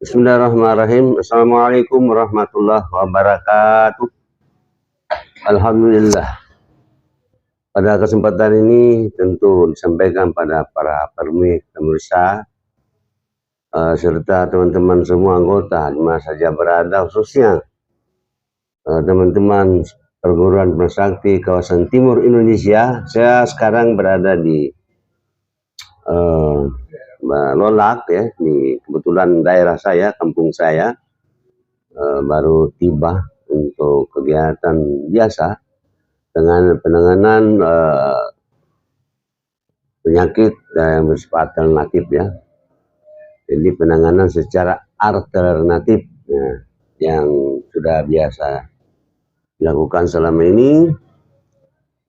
Bismillahirrahmanirrahim. Assalamualaikum warahmatullahi wabarakatuh. Alhamdulillah. Pada kesempatan ini tentu disampaikan pada para pemirsa serta teman-teman semua anggota di mana saja berada, khususnya teman-teman perguruan Sakti kawasan timur Indonesia. Saya sekarang berada di Lolak ya, di kebetulan daerah saya, kampung saya baru tiba untuk kegiatan biasa dengan penanganan penyakit yang bersifat alternatif ya. Jadi penanganan secara alternatif ya, yang sudah biasa dilakukan selama ini,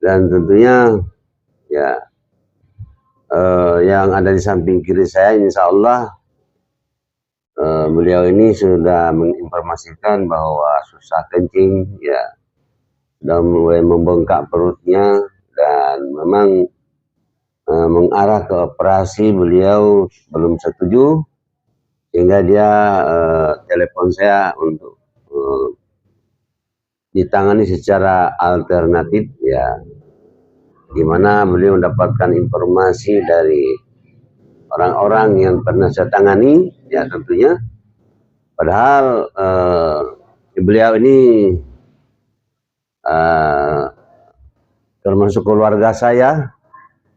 dan tentunya ya yang ada di samping kiri saya, insya Allah beliau ini sudah menginformasikan bahwa susah kencing ya, sudah mulai membengkak perutnya, dan memang mengarah ke operasi. Beliau belum setuju sehingga dia telepon saya untuk ditangani secara alternatif ya, di mana beliau mendapatkan informasi dari orang-orang yang pernah saya tangani ya tentunya. Padahal beliau ini termasuk keluarga saya,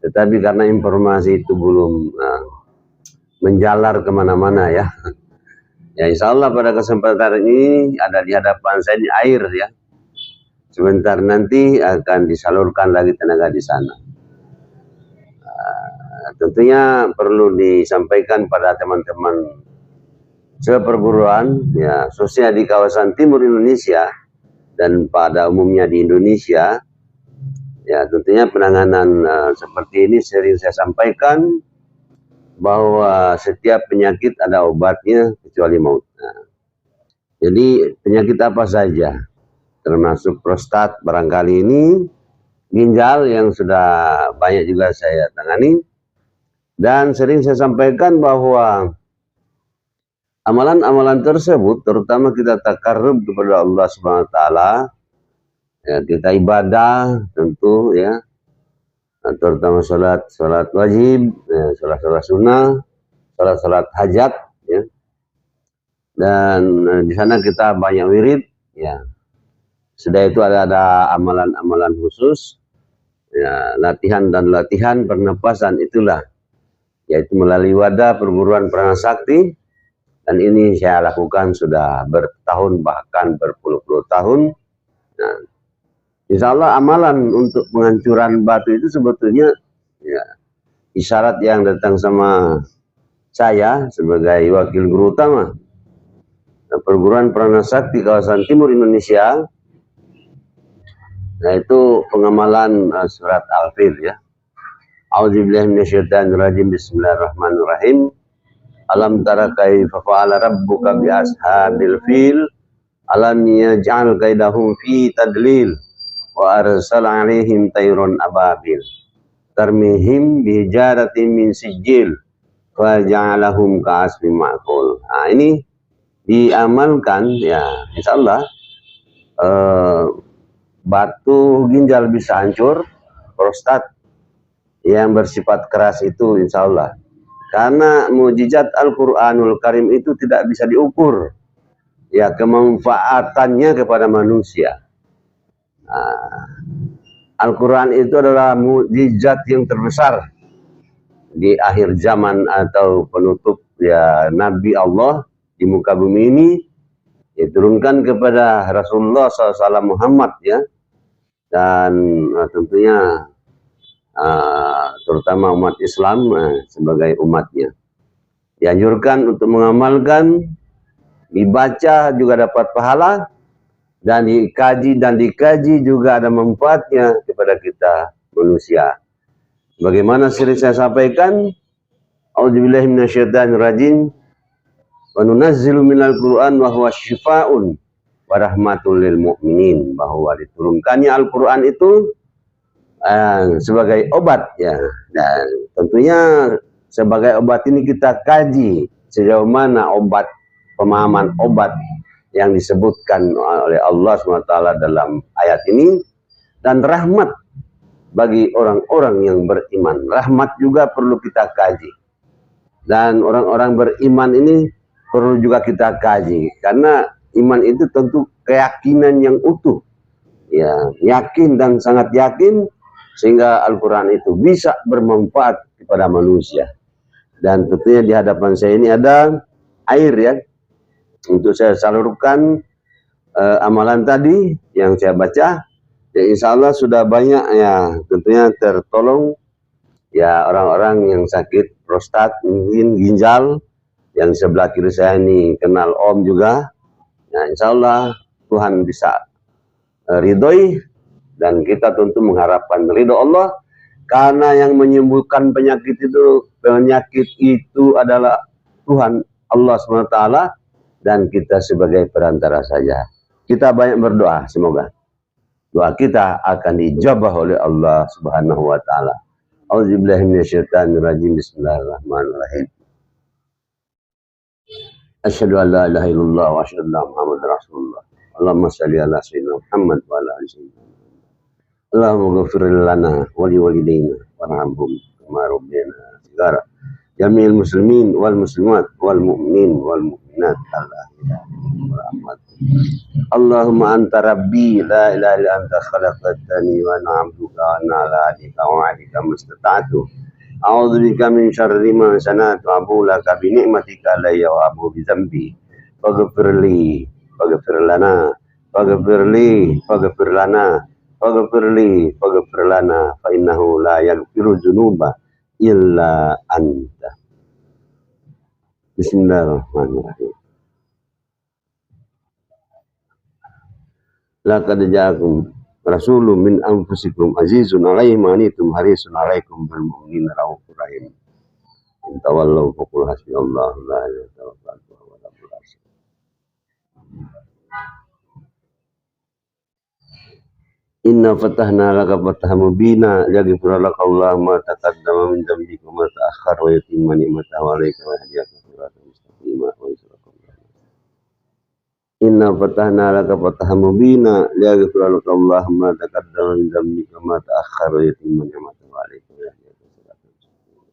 tetapi karena informasi itu belum menjalar kemana-mana ya. Ya insya Allah pada kesempatan ini ada di hadapan saya di air ya. Sebentar nanti akan disalurkan lagi tenaga di sana. Tentunya perlu disampaikan pada teman-teman seperguruan ya, khususnya di kawasan timur Indonesia dan pada umumnya di Indonesia ya, tentunya penanganan seperti ini sering saya sampaikan bahwa setiap penyakit ada obatnya kecuali maut. Jadi penyakit apa saja, termasuk prostat barangkali ini, ginjal yang sudah banyak juga saya tangani, dan sering saya sampaikan bahwa amalan-amalan tersebut, terutama kita takarrub kepada Allah Subhanahu wa taala, ya, kita ibadah tentu ya, terutama salat wajib, ya, salat sunnah, salat hajat ya. Dan di sana kita banyak wirid ya. Sudah itu ada amalan-amalan khusus ya, latihan pernapasan itulah, yaitu melalui wadah perguruan Pranasakti. Dan ini saya lakukan sudah bertahun bahkan berpuluh-puluh tahun. Nah, insya Allah amalan untuk penghancuran batu itu sebetulnya ya, isyarat yang datang sama saya sebagai wakil guru utama perguruan Pranasakti kawasan timur Indonesia, yaitu pengamalan surat Al-Fil ya. A'udzubillahi minasyaitonirrajim. Bismillahirrahmanirrahim. Alam tara kaifa fa'ala rabbuka bi ashabil fil alam yaj'al kaidahum fi tadlil wa arsala 'alaihim tayran ababil tarmihim bi hijaratin min sijil wa ja'alahum ka'asfin ma'kul. Nah, ini diamalkan ya, insyaallah batu ginjal bisa hancur, prostat yang bersifat keras itu insyaallah. Karena mukjizat Al-Quranul Karim itu tidak bisa diukur ya kemanfaatannya kepada manusia. Al-Quran itu adalah mukjizat yang terbesar di akhir zaman atau penutup ya Nabi Allah di muka bumi ini, diturunkan kepada Rasulullah SAW Muhammad ya, dan tentunya terutama umat Islam sebagai umatnya dianjurkan untuk mengamalkan, dibaca juga dapat pahala, dan dikaji juga ada manfaatnya kepada kita manusia. Bagaimana sering saya sampaikan, a'udzubillahi minasyaitonirrajim, wa nunazzilu minal Qur'an wa huwa syifaa'un wa rahmatul lil mu'minin, bahwa diturunkannya Al-Qur'an itu sebagai obat ya, dan tentunya sebagai obat ini kita kaji sejauh mana obat pemahaman obat yang disebutkan oleh Allah SWT dalam ayat ini, dan rahmat bagi orang-orang yang beriman. Rahmat juga perlu kita kaji, dan orang-orang beriman ini perlu juga kita kaji, karena iman itu tentu keyakinan yang utuh, ya, yakin dan sangat yakin, sehingga Al-Quran itu bisa bermanfaat kepada manusia. Dan tentunya di hadapan saya ini ada air, ya, untuk saya salurkan amalan tadi yang saya baca. Ya, insya Allah sudah banyak, ya, tentunya tertolong, ya, orang-orang yang sakit prostat, mungkin ginjal, yang sebelah kiri saya ini kenal Om juga. Ya, insya Allah Tuhan bisa ridhoi, dan kita tentu mengharapkan ridho Allah, karena yang menyembuhkan penyakit itu adalah Tuhan Allah SWT, dan kita sebagai perantara saja. Kita banyak berdoa, semoga doa kita akan dijabah oleh Allah Subhanahu wa taala. Auzubillahi minasyaitonirrajim. Bismillahirrahmanirrahim. Asyhadu an la ilaha illallah wa asyhadu anna Muhammadar Rasulullah. Allahumma shalli ala sayyidina Muhammad wa ala ali sayyidina. Allahumma ghfir lana wa li walidayna warhamhum kama rabbayana shighara. Jamil muslimin wal muslimat wal mu'minin wal mu'minat. Allahumma anta rabbi la ilaha illa anta khalaqtani wa ana 'abduka wa ana 'ala 'ahdika wa 'ahdika mastata'tu. A'udzu bika min syarri ma sana'tu, abu laka bi ni'matika alayya wa abu bi dzambi. Faghfirli, faghfir lana, faghfirli, faghfir lana, faghfirli, faghfir lana, fa innahu la yaghfiru dzunuba illa anta. Bismillahirrahmanirrahim. Laqad ja'akum rasulun min anfusikum azizun 'alaihi ma anittum harisun 'alaikum bil mu'minina raufur rahim. In tawallaw faqul hasbiyallahu la ilaha illa huwa rabbul arsyil. Inna fatahna laka fatahan mubina liyaghfira laka Allahu ma taqaddama min dhanbika wa ma ta'akhkhara wa yutimma ni'matahu 'alaika wa yahdiyaka siratan mustaqima wa yusrakum. Inna fatahna laka fatahan mubina liyaghfira laka Allahu ma taqaddama min dhanbika wa ma ta'akhkhara wa yutimma ni'matahu 'alaika wa yahdiyaka siratan mustaqima.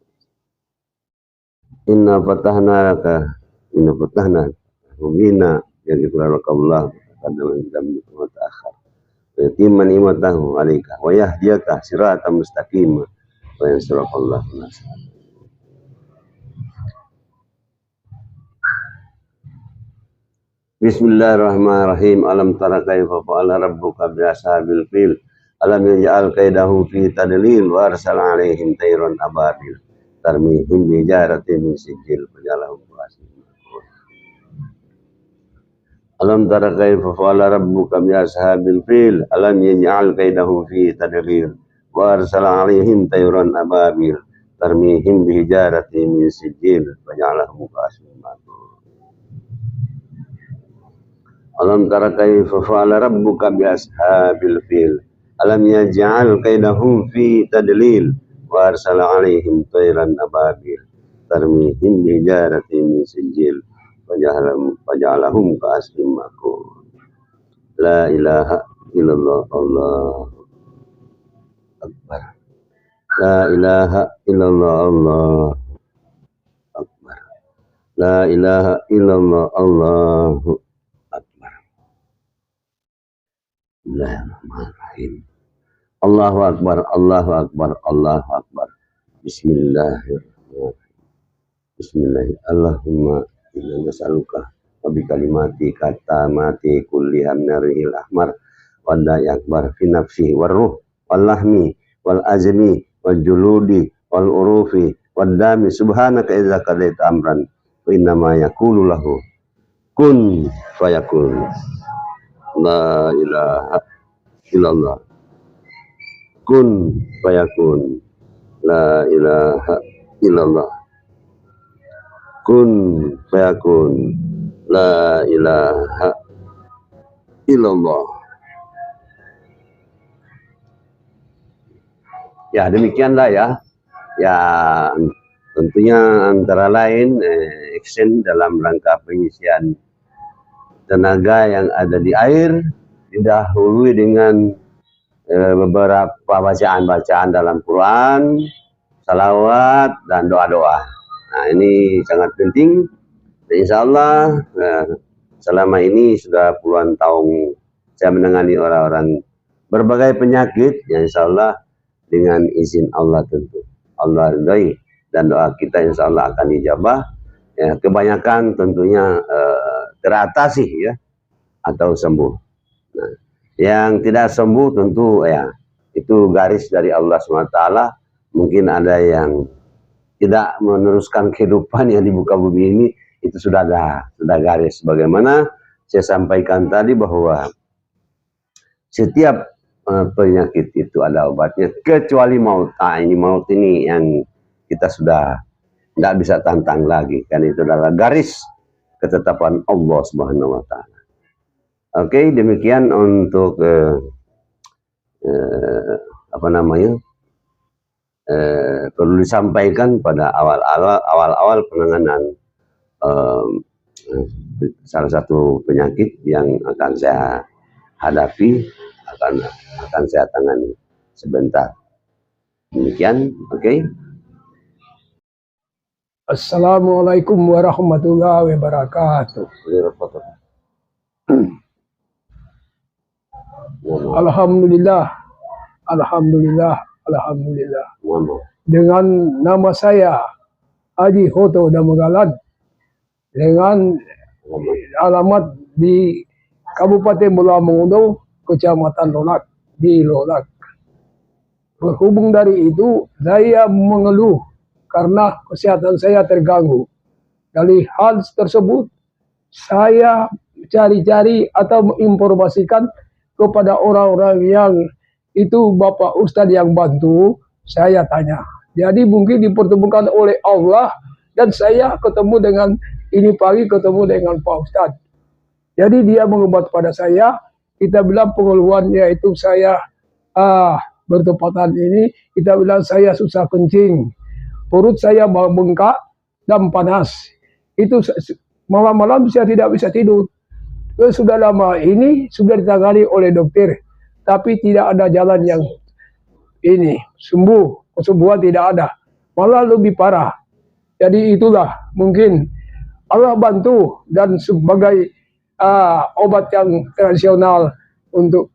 Inna fatahna mubina liyaghfira laka Allahu ma taqaddama min dhanbika wa ma ta'akhkhara yatimma ni'matahu 'alaika wa yahdiyaka siratan mustaqima wa yansurukallahu nasran. Bismillahirrahmanirrahim. Alam tara kaifa fa'ala rabbuka bi ashabil fil alam yaj'al kaidahum fi tadlil wa arsala 'alaihim tayran ababil tarmihim bi jaratin min sijil fajalahum qasim. Alam tara kaifa fa'ala rabbuka bi ashabil fil alam yaj'al kaidahum fi tadlil wa arsala 'alaihim tayran ababil tarmihim bi jaratin min sijil fajalahum qasim. Alam tara kaifa fa'ala rabbuka bi ashabil fil alam yaj'al kaidahum fi tadlil wa arsala 'alaihim tayran ababil tarmihim bi hijaratin min sijil faja'alahum ka'asfin ma'kul. La ilaha illallah, Allahu akbar. La ilaha illallah, Allahu akbar. La ilaha illallah, Allahu akbar. Bismillahirrahmanirrahim. Allahu akbar, Allahu akbar, Allahu akbar. Bismillahirrahmanirrahim. Bismillahirrahmanirrahim. Allahumma inna nas'aluka wa bi kalimati kata mati kulli hamnarihil ahmar wa da'i akbar fi nafsi war ruh wal lahmi wal azmi wal juludi wal urufi wad dami subhanaka idza qadaita amran wa inna ma yaqulu lahu kun fayakun. La ilaha illallah. Kun fayakun. La ilaha illallah. Kun fayakun. La ilaha illallah. Ya, demikianlah ya. Ya, tentunya antara lain action dalam rangka pengisian tenaga yang ada di air didahului dengan beberapa bacaan-bacaan dalam Quran, salawat dan doa-doa. Nah, ini sangat penting. Dan insya Allah selama ini sudah puluhan tahun saya menangani orang-orang berbagai penyakit, ya insya Allah dengan izin Allah tentu Allah ridhoi dan doa kita insya Allah akan dijabah. Ya, kebanyakan tentunya teratasi ya atau sembuh. Nah, yang tidak sembuh tentu ya itu garis dari Allah SWT. Mungkin ada yang tidak meneruskan kehidupan yang di muka bumi ini, itu sudah garis. Bagaimana saya sampaikan tadi bahwa setiap penyakit itu ada obatnya kecuali maut. Ini maut ini yang kita sudah tidak bisa tantang lagi, kan itu adalah garis ketetapan Allah Subhanahu wa Ta'ala. Oke, demikian untuk perlu disampaikan pada awal penanganan salah satu penyakit yang akan saya hadapi, akan saya tangani sebentar. Demikian, oke. Assalamualaikum warahmatullahi wabarakatuh. Alhamdulillah, alhamdulillah, alhamdulillah. Dengan nama saya Haji Hoto Damogalan, dengan alamat di Kabupaten Bola Mongondo, Kecamatan Lolak, di Lolak. Berhubung dari itu, saya mengeluh karena kesehatan saya terganggu. Dari hal tersebut, saya cari-cari atau menginformasikan kepada orang-orang yang itu Bapak Ustadz yang bantu, saya tanya. Jadi mungkin dipertemukan oleh Allah dan saya ketemu dengan ini pagi ketemu dengan Pak Ustadz. Jadi dia mengobat pada saya, kita bilang pengeluhan yaitu saya bertepatan ini, kita bilang saya susah kencing. Perut saya bengkak dan panas. Itu malam-malam saya tidak bisa tidur. Sudah lama ini sudah ditangani oleh dokter, tapi tidak ada jalan yang ini sembuh, kesembuhan tidak ada, malah lebih parah. Jadi itulah mungkin Allah bantu dan sebagai obat yang tradisional untuk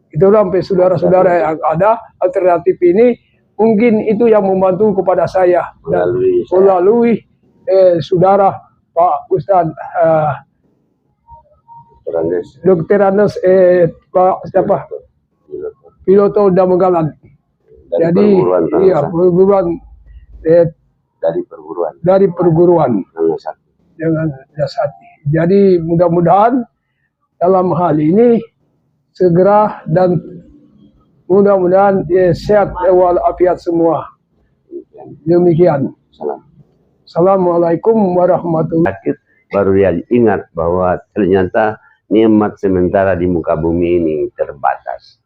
itu sampai saudara-saudara yang ada alternatif ini. Mungkin itu yang membantu kepada saya melalui saudara Pak Ustadz Dr. Anes Pak siapa Piloto Damogalan. Jadi iya dari perguruan dengan Jasati. Jadi mudah-mudahan dalam hal ini segera dan mudah-mudahan sehat walafiat semua. Demikian. Assalamualaikum warahmatullahi wabarakatuh. Baru dia ingat bahwa ternyata nikmat sementara di muka bumi ini terbatas.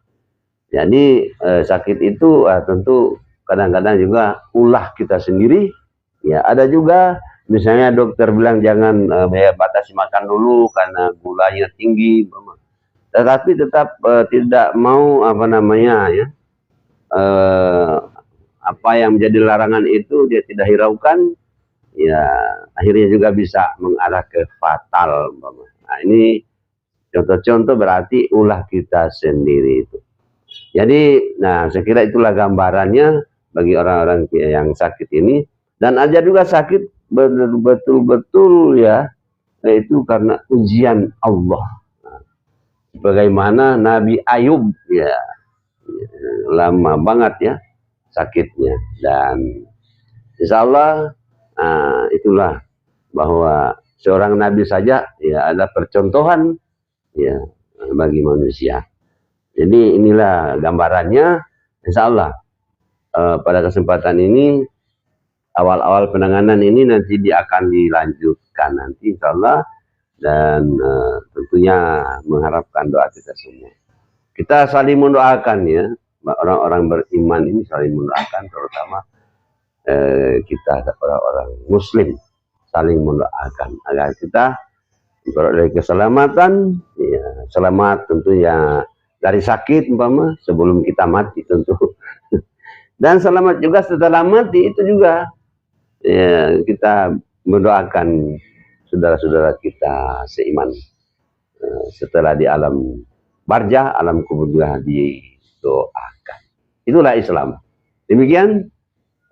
Jadi sakit itu tentu kadang-kadang juga ulah kita sendiri. Ya ada juga misalnya dokter bilang jangan batasi makan dulu karena gulanya tinggi. Tetapi tetap tidak mau apa yang menjadi larangan itu dia tidak hiraukan, ya akhirnya juga bisa mengarah ke fatal. Nah ini contoh-contoh berarti ulah kita sendiri itu. Jadi nah saya kira itulah gambarannya bagi orang-orang yang sakit ini. Dan ada juga sakit betul-betul ya, yaitu karena ujian Allah. Bagaimana Nabi Ayub ya, lama banget ya sakitnya, dan insya Allah itulah bahwa seorang Nabi saja ya ada percontohan ya bagi manusia. Jadi inilah gambarannya. Insya Allah pada kesempatan ini awal-awal penanganan ini nanti dia akan dilanjutkan nanti insya Allah. Dan tentunya mengharapkan doa kita semua. Kita saling mendoakan ya, orang-orang beriman ini saling mendoakan, terutama kita kepada orang Muslim saling mendoakan agar kita dari keselamatan, ya, selamat tentunya dari sakit umpama sebelum kita mati tentu, dan selamat juga setelah mati itu juga, ya, kita mendoakan saudara-saudara kita seiman setelah di alam barzah, alam kubur juga didoakan. Itulah Islam. Demikian.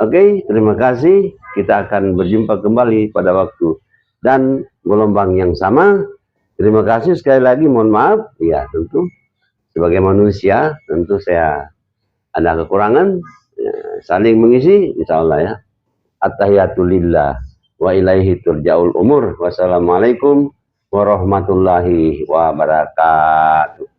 Oke, terima kasih. Kita akan berjumpa kembali pada waktu dan gelombang yang sama. Terima kasih sekali lagi. Mohon maaf, ya tentu sebagai manusia tentu saya ada kekurangan. Ya, saling mengisi, insya Allah ya. At-tahiyatulillah wa ilaihi turja'ul umur. Wassalamualaikum warahmatullahi wabarakatuh.